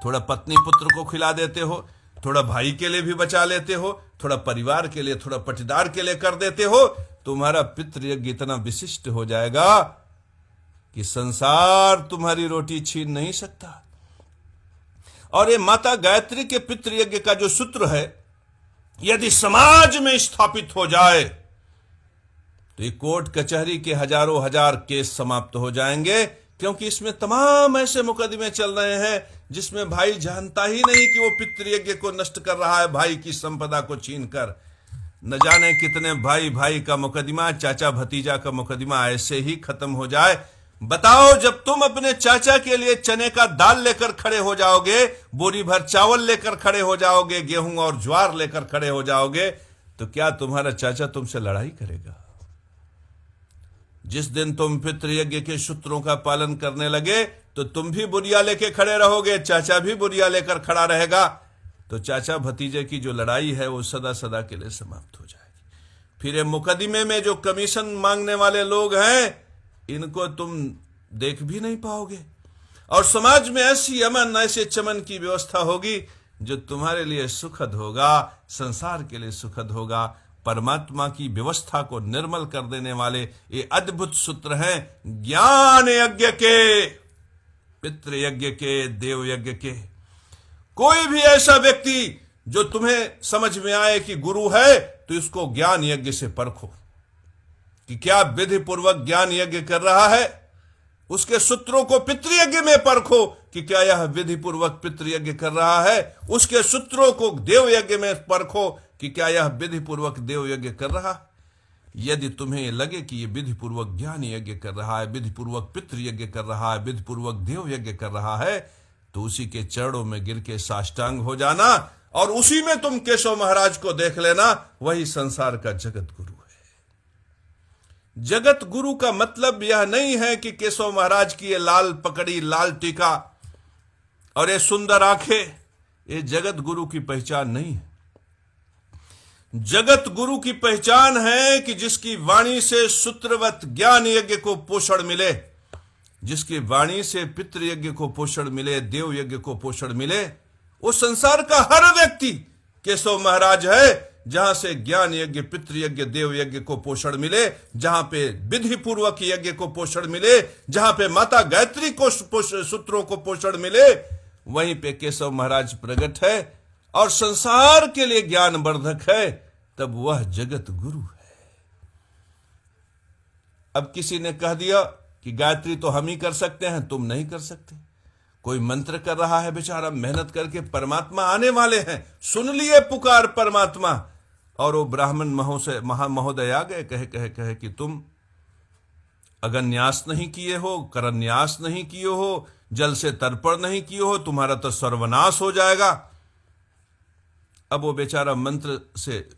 थोड़ा पत्नी पुत्र को खिला देते हो, थोड़ा भाई के लिए भी बचा लेते हो, थोड़ा परिवार के लिए, थोड़ा पटीदार के लिए कर देते हो, तुम्हारा पितृयज्ञ इतना विशिष्ट हो जाएगा कि संसार तुम्हारी रोटी छीन नहीं सकता। और ये माता गायत्री के पितृयज्ञ का जो सूत्र है, यदि समाज में स्थापित हो जाए तो ये कोर्ट कचहरी के हजारों हजार केस समाप्त हो जाएंगे, क्योंकि इसमें तमाम ऐसे मुकदमे चल रहे हैं जिसमें भाई जानता ही नहीं कि वो पितृयज्ञ को नष्ट कर रहा है, भाई की संपदा को छीनकर। न जाने कितने भाई भाई का मुकदमा, चाचा भतीजा का मुकदमा ऐसे ही खत्म हो जाए। बताओ, जब तुम अपने चाचा के लिए चने का दाल लेकर खड़े हो जाओगे, बोरी भर चावल लेकर खड़े हो जाओगे, गेहूं और ज्वार लेकर खड़े हो जाओगे, तो क्या तुम्हारा चाचा तुमसे लड़ाई करेगा? जिस दिन तुम पितृयज्ञ के सूत्रों का पालन करने लगे तो तुम भी बुरिया लेके खड़े रहोगे, चाचा भी बुरिया लेकर खड़ा रहेगा, तो चाचा भतीजे की जो लड़ाई है वो सदा सदा के लिए समाप्त हो जाएगी। फिर ये मुकदमे में जो कमीशन मांगने वाले लोग हैं, इनको तुम देख भी नहीं पाओगे, और समाज में ऐसी अमन, ऐसे चमन की व्यवस्था होगी जो तुम्हारे लिए सुखद होगा, संसार के लिए सुखद होगा। परमात्मा की व्यवस्था को निर्मल कर देने वाले ये अद्भुत सूत्र हैं ज्ञान यज्ञ के, पितृयज्ञ के, देव यज्ञ के। कोई भी ऐसा व्यक्ति जो तुम्हें समझ में आए कि गुरु है, तो इसको ज्ञान यज्ञ से परखो कि क्या विधि पूर्वक ज्ञान यज्ञ कर रहा है। उसके सूत्रों को पितृयज्ञ में परखो कि क्या यह विधि पूर्वक पितृयज्ञ कर रहा है। उसके सूत्रों को देव यज्ञ में परखो कि क्या यह विधि पूर्वक देव यज्ञ कर रहा। यदि तुम्हें लगे कि यह विधि पूर्वक ज्ञान यज्ञ कर रहा है, विधि पूर्वक पितृयज्ञ कर रहा है, विधि पूर्वक देव यज्ञ कर रहा है, तो उसी के चरणों में गिर के साष्टांग हो जाना, और उसी में तुम केशव महाराज को देख लेना। वही संसार का जगत गुरु है। जगत गुरु का मतलब यह नहीं है कि केशव महाराज की ये लाल पकड़ी, लाल टीका और ये सुंदर आंखें, ये जगत गुरु की पहचान नहीं है। जगत गुरु की पहचान है कि जिसकी वाणी से सूत्रवत ज्ञान यज्ञ को पोषण मिले, जिसकी वाणी से पितृयज्ञ को पोषण मिले, देव यज्ञ को पोषण मिले, वो संसार का हर व्यक्ति केशव महाराज है। जहां से ज्ञान यज्ञ, पितृयज्ञ, देव यज्ञ को पोषण मिले, जहां पे विधि पूर्वक यज्ञ को पोषण मिले, जहां पे माता गायत्री को सूत्रों को पोषण मिले, वहीं पे केशव महाराज प्रकट है और संसार के लिए ज्ञान वर्धक है। तब वह जगत गुरु है। अब किसी ने कह दिया कि गायत्री तो हम ही कर सकते हैं, तुम नहीं कर सकते। कोई मंत्र कर रहा है बेचारा मेहनत करके, परमात्मा आने वाले हैं, सुन लिए पुकार परमात्मा, और वो ब्राह्मण महोदय आ गए कहे कि तुम अगन्यास नहीं किए हो, करन्यास नहीं किए हो, जल से तर्पण नहीं किए हो, तुम्हारा तो सर्वनाश हो जाएगा। अब वो बेचारा मंत्र से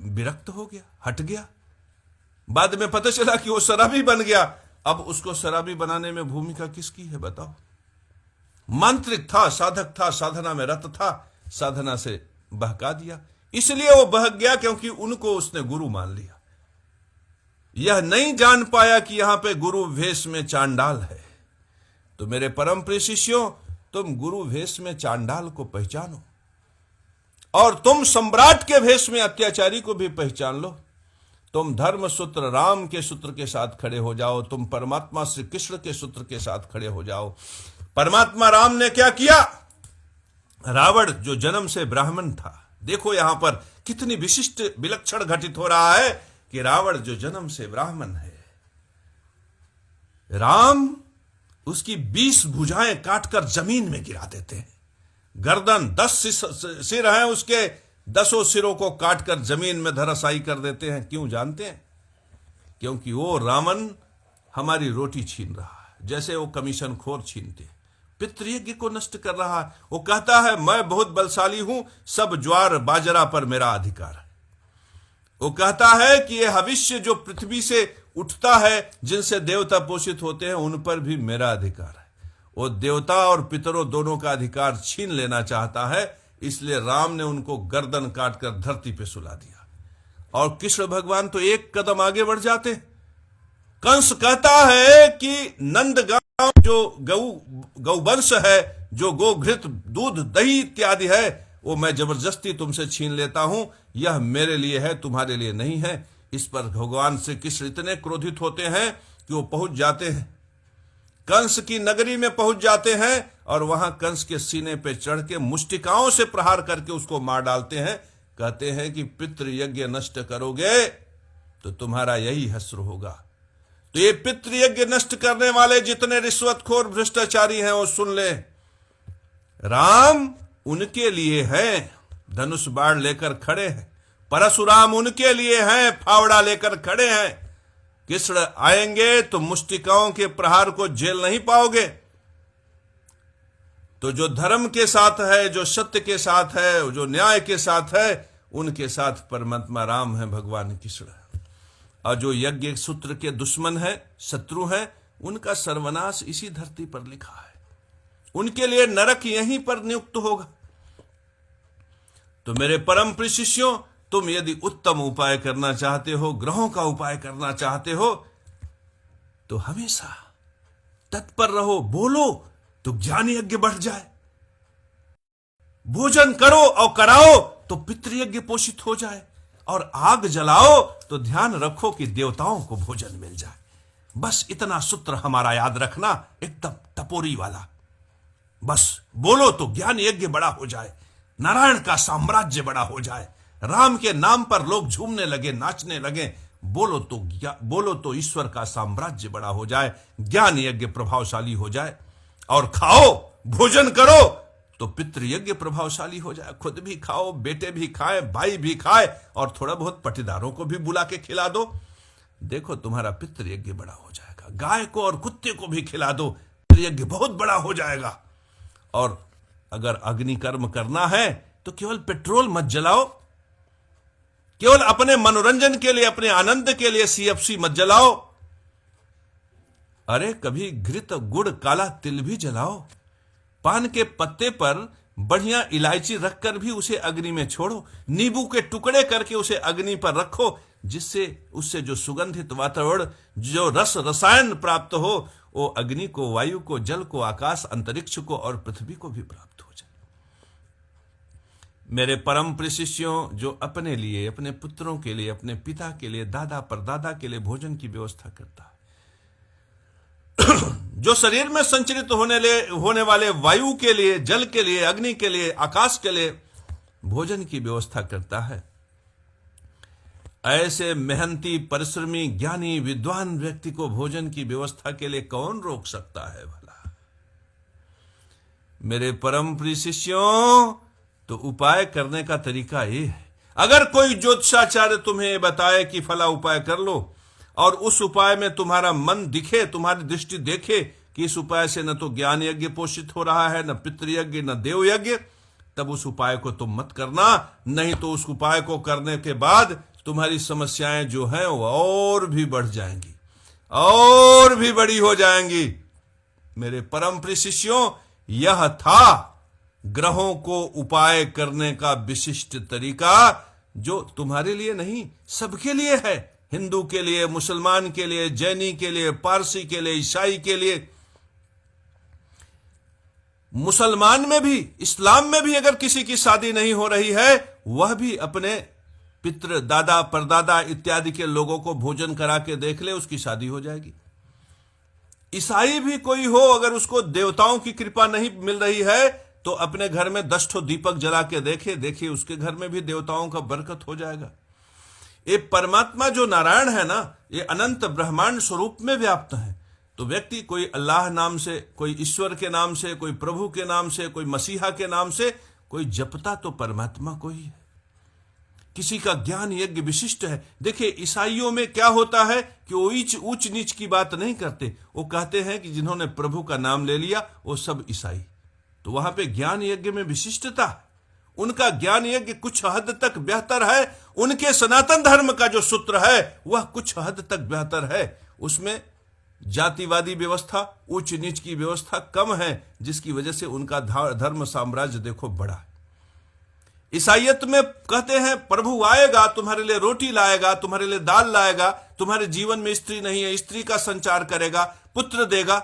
विरक्त हो गया, हट गया। बाद में पता चला कि वो शराबी बन गया। अब उसको शराबी बनाने में भूमिका किसकी है बताओ? मांत्रिक था, साधक था, साधना में रत था, साधना से बहका दिया। इसलिए वो बहक गया क्योंकि उनको उसने गुरु मान लिया। यह नहीं जान पाया कि यहां पे गुरु वेश में चांडाल है। तो मेरे परम प्रिय शिष्यों, तुम गुरु वेश में चांडाल को पहचानो, और तुम सम्राट के वेश में अत्याचारी को भी पहचान लो। तुम धर्म सूत्र, राम के सूत्र के साथ खड़े हो जाओ, तुम परमात्मा श्री कृष्ण के सूत्र के साथ खड़े हो जाओ। परमात्मा राम ने क्या किया? रावण जो जन्म से ब्राह्मण था, देखो यहां पर कितनी विशिष्ट विलक्षण घटित हो रहा है कि रावण जो जन्म से ब्राह्मण है, राम उसकी 20 भुजाएं काटकर जमीन में गिरा देते हैं। गर्दन 10 सिर हैं उसके, 10 सिरों को काटकर जमीन में धराशायी कर देते हैं। क्यों जानते हैं? क्योंकि वो रावण हमारी रोटी छीन रहा है, जैसे वो कमीशन खोर छीनते हैं। पितृयज्ञ को नष्ट कर रहा है। वो कहता है मैं बहुत बलशाली हूं, सब ज्वार बाजरा पर मेरा अधिकार है। वो कहता है कि यह भविष्य जो पृथ्वी से उठता है, जिनसे देवता पोषित होते हैं, उन पर भी मेरा अधिकार है। वो देवता और पितरों दोनों का अधिकार छीन लेना चाहता है। इसलिए राम ने उनको गर्दन काटकर धरती पे सुला दिया। और कृष्ण भगवान तो एक कदम आगे बढ़ जाते। कंस कहता है कि नंदगांव जो गौवंश है, जो गो घृत दूध दही इत्यादि है वो मैं जबरदस्ती तुमसे छीन लेता हूं, यह मेरे लिए है, तुम्हारे लिए नहीं है। इस पर भगवान श्री कृष्ण इतने क्रोधित होते हैं कि वो पहुंच जाते हैं कंस की नगरी में, पहुंच जाते हैं और वहां कंस के सीने पे चढ़ के मुष्टिकाओं से प्रहार करके उसको मार डालते हैं। कहते हैं कि पितृ यज्ञ नष्ट करोगे तो तुम्हारा यही हश्र होगा। तो ये पितृ यज्ञ नष्ट करने वाले जितने रिश्वतखोर भ्रष्टाचारी हैं वो सुन ले, राम उनके लिए है, धनुष बाण लेकर खड़े हैं। परशुराम उनके लिए हैं, फावड़ा लेकर खड़े हैं। कृष्ण आएंगे तो मुष्टिकाओं के प्रहार को झेल नहीं पाओगे। तो जो धर्म के साथ है, जो सत्य के साथ है, जो न्याय के साथ है, उनके साथ परमात्मा राम है, भगवान कृष्ण है। और जो यज्ञ सूत्र के दुश्मन है, शत्रु है, उनका सर्वनाश इसी धरती पर लिखा है। उनके लिए नरक यहीं पर नियुक्त होगा। तो मेरे परम प्रिय शिष्यों, तुम यदि उत्तम उपाय करना चाहते हो, ग्रहों का उपाय करना चाहते हो, तो हमेशा तत्पर रहो। बोलो तो ज्ञान यज्ञ बढ़ जाए, भोजन करो और कराओ तो पितृयज्ञ पोषित हो जाए, और आग जलाओ तो ध्यान रखो कि देवताओं को भोजन मिल जाए। बस इतना सूत्र हमारा याद रखना, एकदम टपोरी वाला। बस बोलो तो ज्ञान यज्ञ बड़ा हो जाए, नारायण का साम्राज्य बड़ा हो जाए, राम के नाम पर लोग झूमने लगे, नाचने लगे। बोलो तो ईश्वर का साम्राज्य बड़ा हो जाए, ज्ञान यज्ञ प्रभावशाली हो जाए। और खाओ, भोजन करो तो पितृयज्ञ प्रभावशाली हो जाए। खुद भी खाओ, बेटे भी खाए, भाई भी खाए, और थोड़ा बहुत पटीदारों को भी बुला के खिला दो। देखो तुम्हारा पितृयज्ञ बड़ा हो जाएगा। गाय को और कुत्ते को भी खिला दो, पितृयज्ञ बहुत बड़ा हो जाएगा। और अगर अग्नि कर्म करना है तो केवल पेट्रोल मत जलाओ, केवल अपने मनोरंजन के लिए, अपने आनंद के लिए सीएफसी मत जलाओ। अरे कभी घृत गुड़ काला तिल भी जलाओ। पान के पत्ते पर बढ़िया इलायची रखकर भी उसे अग्नि में छोड़ो। नींबू के टुकड़े करके उसे अग्नि पर रखो, जिससे उससे जो सुगंधित वातावरण, जो रसायन प्राप्त हो, वो अग्नि को, वायु को, जल को, आकाश, अंतरिक्ष को और पृथ्वी को भी प्राप्त हो जाए। मेरे परम प्रिय शिष्यों, जो अपने लिए, अपने पुत्रों के लिए, अपने पिता के लिए, दादा परदादा के लिए भोजन की व्यवस्था करता है, जो शरीर में संचरित होने वाले वायु के लिए, जल के लिए, अग्नि के लिए, आकाश के लिए भोजन की व्यवस्था करता है, ऐसे मेहनती, परिश्रमी, ज्ञानी, विद्वान व्यक्ति को भोजन की व्यवस्था के लिए कौन रोक सकता है भला? मेरे परम प्रिय शिष्यों, तो उपाय करने का तरीका ये है। अगर कोई ज्योतिषाचार्य तुम्हें बताए कि फला उपाय कर लो, और उस उपाय में तुम्हारा मन दिखे, तुम्हारी दृष्टि देखे कि इस उपाय से न तो ज्ञान यज्ञ पोषित हो रहा है, न पितृयज्ञ, न देव यज्ञ, तब उस उपाय को तुम मत करना। नहीं तो उस उपाय को करने के बाद तुम्हारी समस्याएं जो हैं वो और भी बढ़ जाएंगी, और भी बड़ी हो जाएंगी। मेरे परम प्रिय शिष्यों, यह था ग्रहों को उपाय करने का विशिष्ट तरीका, जो तुम्हारे लिए नहीं, सबके लिए है। हिंदू के लिए, मुसलमान के लिए, जैनी के लिए, पारसी के लिए, ईसाई के लिए। मुसलमान में भी, इस्लाम में भी अगर किसी की शादी नहीं हो रही है, वह भी अपने पितृ, दादा, परदादा इत्यादि के लोगों को भोजन करा के देख ले, उसकी शादी हो जाएगी। ईसाई भी कोई हो, अगर उसको देवताओं की कृपा नहीं मिल रही है, तो अपने घर में 10 ठो दीपक जला के देखिए उसके घर में भी देवताओं का बरकत हो जाएगा। ये परमात्मा जो नारायण है ना, ये अनंत ब्रह्मांड स्वरूप में व्याप्त है। तो व्यक्ति कोई अल्लाह नाम से, कोई ईश्वर के नाम से, कोई प्रभु के नाम से, कोई मसीहा के नाम से, कोई जपता तो परमात्मा को ही है। किसी का ज्ञान यज्ञ विशिष्ट है। देखिए ईसाइयों में क्या होता है कि वो ऊंच नीच की बात नहीं करते। वो कहते हैं कि जिन्होंने प्रभु का नाम ले लिया वो सब ईसाई। तो वहां पे ज्ञान यज्ञ में विशिष्टता है। उनका ज्ञान यज्ञ कुछ हद तक बेहतर है। उनके सनातन धर्म का जो सूत्र है वह कुछ हद तक बेहतर है। उसमें जातिवादी व्यवस्था, उच्च नीच की व्यवस्था कम है, जिसकी वजह से उनका धर्म साम्राज्य देखो बड़ा है। ईसाइयत में कहते हैं प्रभु आएगा, तुम्हारे लिए रोटी लाएगा, तुम्हारे लिए दाल लाएगा, तुम्हारे जीवन में स्त्री नहीं है, स्त्री का संचार करेगा, पुत्र देगा।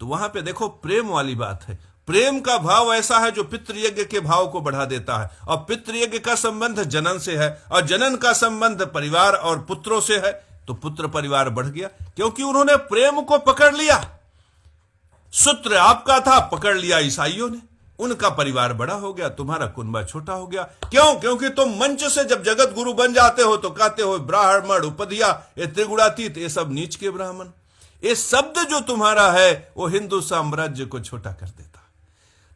तो वहां पे देखो प्रेम वाली बात है। प्रेम का भाव ऐसा है जो पितृयज्ञ के भाव को बढ़ा देता है, और पितृयज्ञ का संबंध जनन से है, और जनन का संबंध परिवार और पुत्रों से है। तो पुत्र परिवार बढ़ गया, क्योंकि उन्होंने प्रेम को पकड़ लिया। सूत्र आपका था, पकड़ लिया ईसाइयों ने, उनका परिवार बड़ा हो गया, तुम्हारा कुनबा छोटा हो गया। क्यों? क्योंकि तुम मंच से जब जगत गुरु बन जाते हो तो कहते हो ब्राह्मण, उपधिया, ये त्रिगुणातीत, ये सब नीच के ब्राह्मण। ये शब्द जो तुम्हारा है वो हिंदू साम्राज्य को छोटा कर देता है,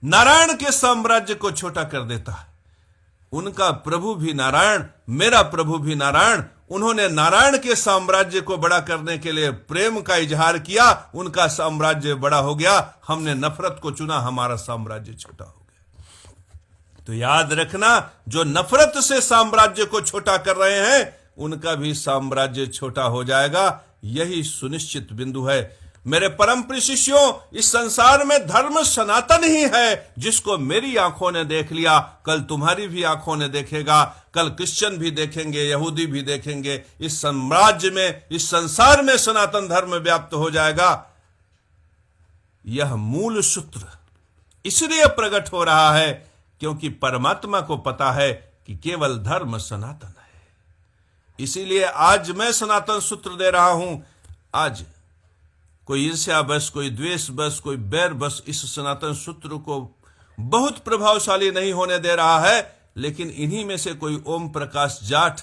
नारायण के साम्राज्य को छोटा कर देता है। उनका प्रभु भी नारायण, मेरा प्रभु भी नारायण। उन्होंने नारायण के साम्राज्य को बड़ा करने के लिए प्रेम का इजहार किया, उनका साम्राज्य बड़ा हो गया। हमने नफरत को चुना, हमारा साम्राज्य छोटा हो गया। तो याद रखना, जो नफरत से साम्राज्य को छोटा कर रहे हैं उनका भी साम्राज्य छोटा हो जाएगा। यही सुनिश्चित बिंदु है। मेरे परम प्रिय शिष्यों, इस संसार में धर्म सनातन ही है। जिसको मेरी आंखों ने देख लिया, कल तुम्हारी भी आंखों ने देखेगा, कल क्रिश्चियन भी देखेंगे, यहूदी भी देखेंगे। इस साम्राज्य में, इस संसार में सनातन धर्म व्याप्त हो जाएगा। यह मूल सूत्र इसलिए प्रकट हो रहा है क्योंकि परमात्मा को पता है कि केवल धर्म सनातन है। इसीलिए आज मैं सनातन सूत्र दे रहा हूं। आज कोई ईर्ष्या बस, कोई द्वेष बस, कोई बैर बस इस सनातन सूत्र को बहुत प्रभावशाली नहीं होने दे रहा है। लेकिन इन्हीं में से कोई ओम प्रकाश जाट,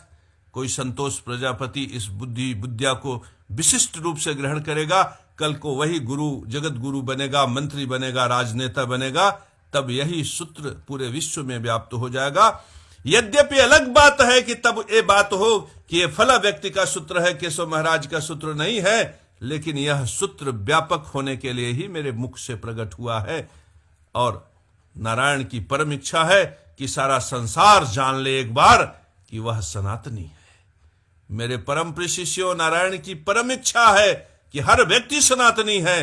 कोई संतोष प्रजापति इस बुद्धिया को विशिष्ट रूप से ग्रहण करेगा। कल को वही गुरु, जगत गुरु बनेगा, मंत्री बनेगा, राजनेता बनेगा। तब यही सूत्र पूरे विश्व में व्याप्त हो जाएगा। यद्यपि अलग बात है कि तब ये बात हो कि ये फला व्यक्ति का सूत्र है, केशव महाराज का सूत्र नहीं है। लेकिन यह सूत्र व्यापक होने के लिए ही मेरे मुख से प्रकट हुआ है। और नारायण की परम इच्छा है कि सारा संसार जान ले एक बार कि वह सनातनी है। मेरे परम प्रिय शिष्यों, नारायण की परम इच्छा है कि हर व्यक्ति सनातनी है।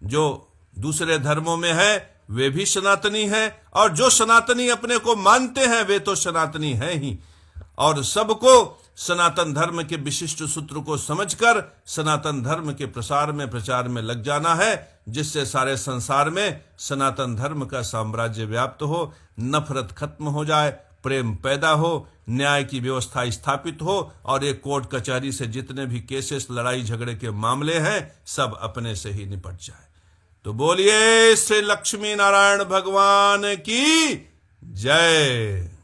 जो दूसरे धर्मों में है वे भी सनातनी हैं, और जो सनातनी अपने को मानते हैं वे तो सनातनी हैं ही। और सबको सनातन धर्म के विशिष्ट सूत्र को समझकर सनातन धर्म के प्रसार में, प्रचार में लग जाना है, जिससे सारे संसार में सनातन धर्म का साम्राज्य व्याप्त हो, नफरत खत्म हो जाए, प्रेम पैदा हो, न्याय की व्यवस्था स्थापित हो, और एक कोर्ट कचहरी से जितने भी केसेस, लड़ाई झगड़े के मामले हैं, सब अपने से ही निपट जाए। तो बोलिए श्री लक्ष्मी नारायण भगवान की जय।